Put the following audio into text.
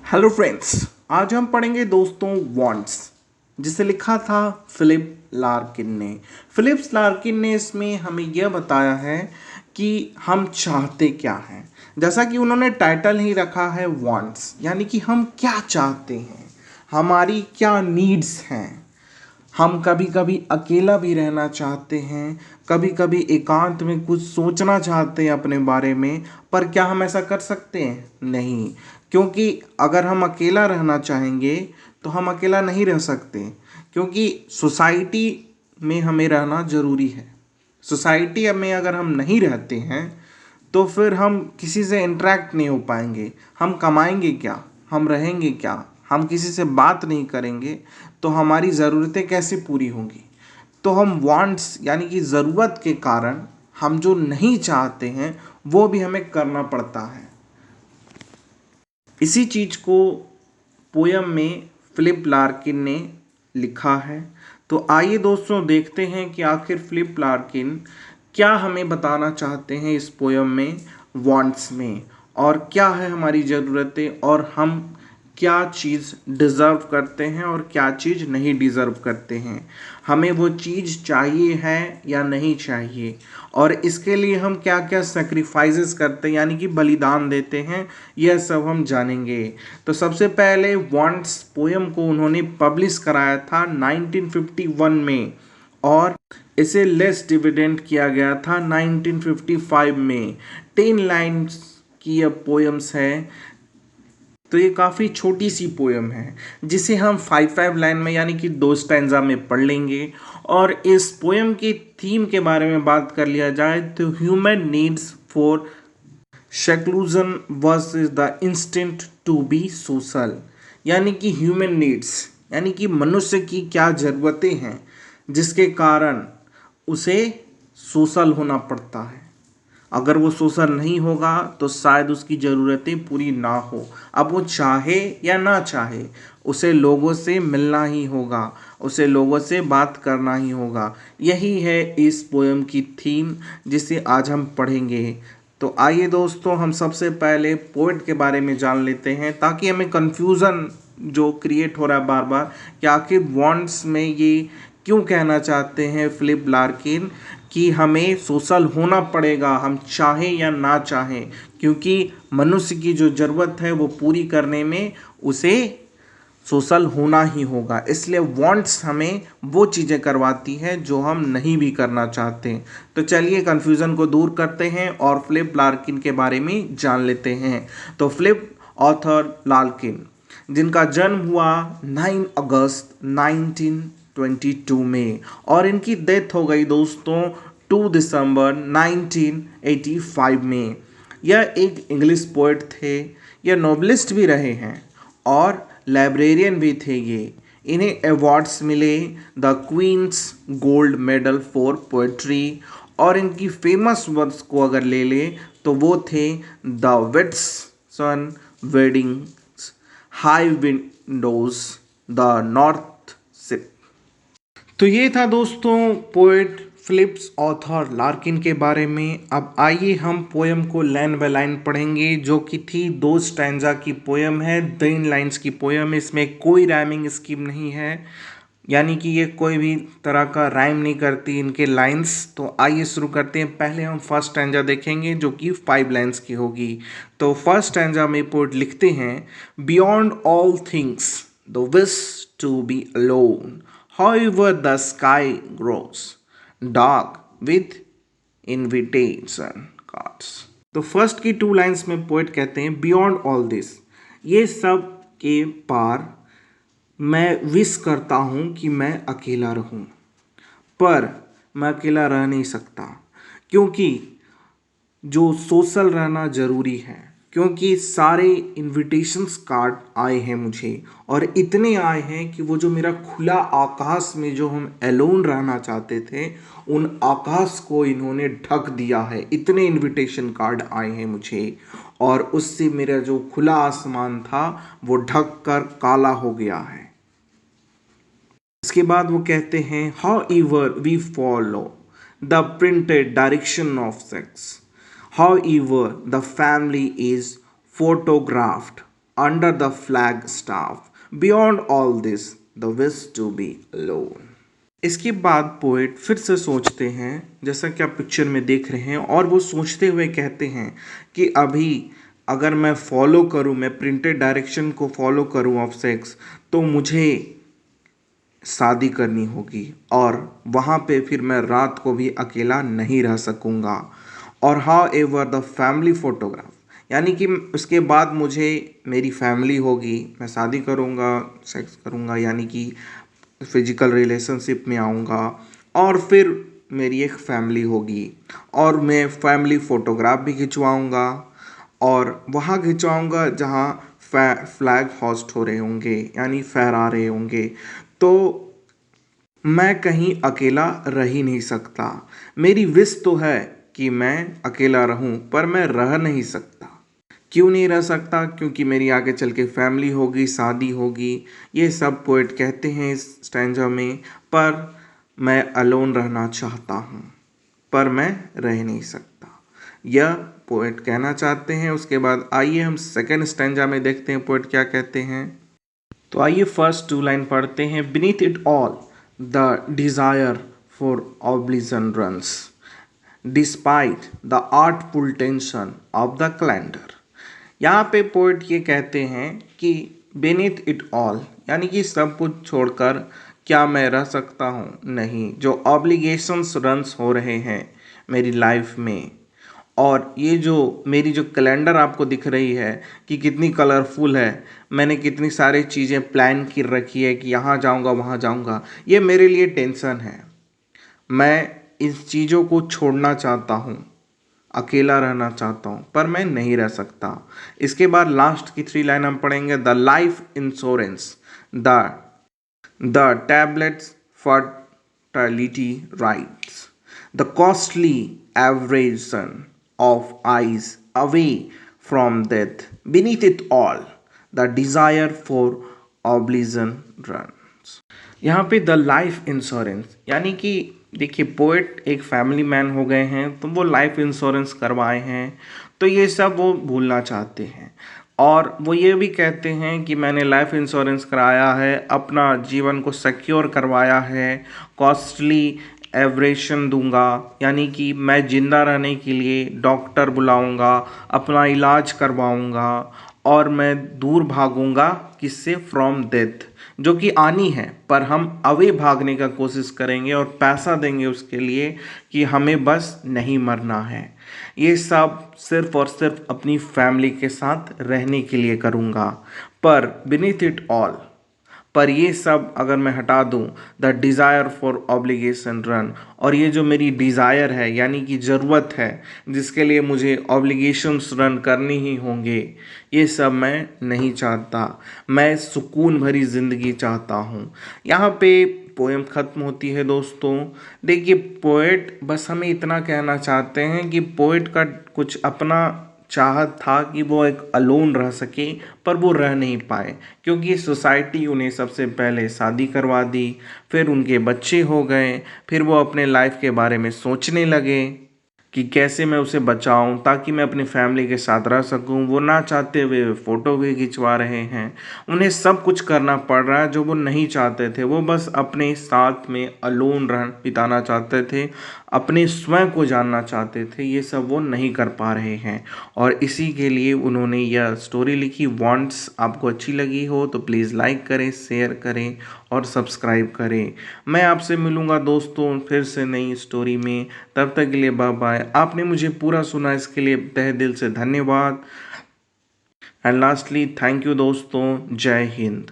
Hello friends, आज हम पढ़ेंगे दोस्तों वांट्स, जिसे लिखा था फिलिप लार्किन ने। फिलिप्स लार्किन ने इसमें हमें यह बताया है कि हम चाहते क्या हैं। जैसा कि उन्होंने टाइटल ही रखा है वांट्स, यानी कि हम क्या चाहते हैं, हमारी क्या नीड्स हैं। हम कभी कभी अकेला भी रहना चाहते हैं, कभी कभी एकांत में कुछ सोचना चाहते हैं अपने बारे में, पर क्या हम ऐसा कर सकते हैं? नहीं, क्योंकि अगर हम अकेला रहना चाहेंगे तो हम अकेला नहीं रह सकते, क्योंकि सोसाइटी में हमें रहना ज़रूरी है। सोसाइटी में अगर हम नहीं रहते हैं तो फिर हम किसी से इंटरेक्ट नहीं हो पाएंगे। हम कमाएंगे क्या, हम रहेंगे क्या, हम किसी से बात नहीं करेंगे तो हमारी ज़रूरतें कैसे पूरी होंगी। तो हम वांट्स यानी कि ज़रूरत के कारण हम जो नहीं चाहते हैं वो भी हमें करना पड़ता है। इसी चीज़ को पोयम में फिलिप लार्किन ने लिखा है। तो आइए दोस्तों देखते हैं कि आखिर फिलिप लार्किन क्या हमें बताना चाहते हैं इस पोयम में वांट्स में, और क्या है हमारी ज़रूरतें, और हम क्या चीज़ डिज़र्व करते हैं और क्या चीज़ नहीं डिज़र्व करते हैं, हमें वो चीज़ चाहिए है या नहीं चाहिए, और इसके लिए हम क्या क्या सेक्रीफाइसेस करते हैं यानी कि बलिदान देते हैं, यह सब हम जानेंगे। तो सबसे पहले वांट्स पोयम को उन्होंने पब्लिश कराया था 1951 में, और इसे लेस डिविडेंड किया गया था 1955 में। 10 लाइन्स की यह पोयम्स है, तो ये काफ़ी छोटी सी पोयम है जिसे हम 5 लाइन में यानी कि 2 स्टैंजा में पढ़ लेंगे। और इस पोयम की थीम के बारे में बात कर लिया जाए तो human needs for seclusion versus the instinct to be social, यानी कि ह्यूमन नीड्स यानी कि मनुष्य की क्या ज़रूरतें हैं जिसके कारण उसे सोशल होना पड़ता है। अगर वो सोशल नहीं होगा तो शायद उसकी ज़रूरतें पूरी ना हो। अब वो चाहे या ना चाहे उसे लोगों से मिलना ही होगा, उसे लोगों से बात करना ही होगा। यही है इस पोएम की थीम जिसे आज हम पढ़ेंगे। तो आइए दोस्तों हम सबसे पहले पोएट के बारे में जान लेते हैं, ताकि हमें कन्फ्यूज़न जो क्रिएट हो रहा है बार बार कि आखिर वांट्स में ये क्यों कहना चाहते हैं फिलिप लार्किन कि हमें सोशल होना पड़ेगा, हम चाहें या ना चाहें, क्योंकि मनुष्य की जो ज़रूरत है वो पूरी करने में उसे सोशल होना ही होगा। इसलिए वांट्स हमें वो चीज़ें करवाती है जो हम नहीं भी करना चाहते। तो चलिए कन्फ्यूज़न को दूर करते हैं और फिलिप लार्किन के बारे में जान लेते हैं। तो फिलिप ऑथर लार्किन, जिनका जन्म हुआ 9 अगस्त 1922 में, और इनकी डेथ हो गई दोस्तों 2 दिसंबर 1985 में। यह एक इंग्लिश पोएट थे, यह नोबलिस्ट भी रहे हैं और लाइब्रेरियन भी थे। ये इन्हें अवार्ड्स मिले, the Queen's gold medal for poetry, और इनकी फेमस वर्क्स को अगर ले लें तो वो थे the Whitson wedding, high Windows, the north ship. तो ये था दोस्तों पोएट फिलिप्स ऑथर लार्किन के बारे में। अब आइए हम पोएम को लाइन बाय लाइन पढ़ेंगे, जो कि थी 2 स्टैंजा की पोएम है, 3 लाइन्स की पोएम है। इसमें कोई राइमिंग स्कीम नहीं है, यानी कि ये कोई भी तरह का राइम नहीं करती इनके लाइंस। तो आइए शुरू करते हैं। पहले हम फर्स्ट स्टैंजा देखेंगे जो कि 5 लाइन्स की होगी। तो फर्स्ट स्टैंजा में पोएट लिखते हैं, beyond all things the wish to be alone, however the sky grows dark with invitation cards। तो फर्स्ट की 2 लाइन्स में पोएट कहते हैं, बियॉन्ड ऑल दिस, ये सब के पार मैं विश करता हूँ कि मैं अकेला रहूँ, पर मैं अकेला रह नहीं सकता, क्योंकि जो सोशल रहना ज़रूरी है, क्योंकि सारे इनविटेशंस कार्ड आए हैं मुझे, और इतने आए हैं कि वो जो मेरा खुला आकाश में जो हम एलोन रहना चाहते थे उन आकाश को इन्होंने ढक दिया है। इतने इनविटेशन कार्ड आए हैं मुझे, और उससे मेरा जो खुला आसमान था वो ढक कर काला हो गया है। इसके बाद वो कहते हैं, however we follow the printed direction of sex, however the family is photographed under the flagstaff. Beyond all this, the wish to be alone. इसके बाद पोएट फिर से सोचते हैं, जैसा कि आप पिक्चर में देख रहे हैं, और वो सोचते हुए कहते हैं कि अभी अगर मैं फॉलो करूं, मैं प्रिंटेड डायरेक्शन को फॉलो करूं ऑफ सेक्स, तो मुझे शादी करनी होगी और वहाँ पे फिर मैं रात को भी अकेला नहीं रह सकूँगा. और how ever the family photograph, यानी कि उसके बाद मुझे मेरी फैमिली होगी, मैं शादी करूँगा, सेक्स करूँगा, यानी कि फिजिकल रिलेशनशिप में आऊँगा, और फिर मेरी एक फैमिली होगी और मैं फैमिली फ़ोटोग्राफ भी खिंचवाऊँगा और वहाँ खिंचवाऊँगा जहाँ फ्लैग होस्ट हो रहे होंगे, यानी फहरा रहे होंगे. तो मैं कहीं अकेला रह ही नहीं सकता. मेरी विश तो है कि मैं अकेला रहूं, पर मैं रह नहीं सकता. क्यों नहीं रह सकता? क्योंकि मेरी आगे चल के फैमिली होगी, शादी होगी. ये सब पोएट कहते हैं इस स्टैंजा में. पर मैं अलोन रहना चाहता हूँ, पर मैं रह नहीं सकता, यह पोएट कहना चाहते हैं. उसके बाद आइए हम सेकेंड स्टैंजा में देखते हैं पोएट क्या कहते हैं. तो आइए फर्स्ट 2 लाइन पढ़ते हैं. Beneath it all the desire for oblivion runs despite the artful tension of the calendar. यहाँ पे पोएट ये कहते हैं कि बीनीथ इट ऑल, यानी कि सब कुछ छोड़कर क्या मैं रह सकता हूँ? नहीं. जो ऑब्लिगेशंस रन्स हो रहे हैं मेरी लाइफ में, और ये जो मेरी जो कैलेंडर आपको दिख रही है कि कितनी कलरफुल है, मैंने कितनी सारी चीज़ें प्लान कर रखी है कि यहाँ जाऊँगा, वहाँ जाऊँगा, ये मेरे लिए टेंशन है. मैं इस चीज़ों को छोड़ना चाहता हूँ, अकेला रहना चाहता हूँ, पर मैं नहीं रह सकता. इसके बाद लास्ट की 3 लाइन हम पढ़ेंगे. The life insurance, the tablets fertility rights, the costly aberration of eyes away from death, beneath it all the desire for oblivion runs. यहाँ पे द लाइफ इंश्योरेंस, यानी कि देखिए पोएट एक फैमिली मैन हो गए हैं, तो वो लाइफ इंश्योरेंस करवाए हैं, तो ये सब वो भूलना चाहते हैं. और वो ये भी कहते हैं कि मैंने लाइफ इंश्योरेंस कराया है, अपना जीवन को सिक्योर करवाया है, कॉस्टली एवरेशन दूंगा, यानी कि मैं ज़िंदा रहने के लिए डॉक्टर बुलाऊंगा, अपना इलाज करवाऊंगा, और मैं दूर भागूंगा किससे? फ्रॉम डेथ, जो कि आनी है, पर हम अवे भागने का कोशिश करेंगे और पैसा देंगे उसके लिए कि हमें बस नहीं मरना है. ये सब सिर्फ और सिर्फ अपनी फैमिली के साथ रहने के लिए करूँगा. पर बीनीथ इट ऑल, पर ये सब अगर मैं हटा दूं, the desire for obligation run, और ये जो मेरी डिज़ायर है, यानी कि ज़रूरत है जिसके लिए मुझे ऑब्लिगेशंस रन करनी ही होंगे, ये सब मैं नहीं चाहता. मैं सुकून भरी ज़िंदगी चाहता हूँ. यहाँ पे पोएम ख़त्म होती है दोस्तों. देखिए पोएट बस हमें इतना कहना चाहते हैं कि पोएट का कुछ अपना चाहत था कि वो एक अलोन रह सके, पर वो रह नहीं पाए, क्योंकि सोसाइटी उन्हें सबसे पहले शादी करवा दी, फिर उनके बच्चे हो गए, फिर वो अपने लाइफ के बारे में सोचने लगे कि कैसे मैं उसे बचाऊं ताकि मैं अपनी फैमिली के साथ रह सकूं. वो ना चाहते हुए फ़ोटो भी खिंचवा रहे हैं. उन्हें सब कुछ करना पड़ रहा है जो वो नहीं चाहते थे. वो बस अपने साथ में अलोन रह बिताना चाहते थे, अपने स्वयं को जानना चाहते थे. ये सब वो नहीं कर पा रहे हैं, और इसी के लिए उन्होंने यह स्टोरी लिखी. वांट्स आपको अच्छी लगी हो तो प्लीज़ लाइक करें, शेयर करें और सब्सक्राइब करें. मैं आपसे मिलूँगा दोस्तों फिर से नई स्टोरी में. तब तक के लिए बाय बाय. आपने मुझे पूरा सुना, इसके लिए तहे दिल से धन्यवाद. एंड लास्टली थैंक यू दोस्तों. जय हिंद.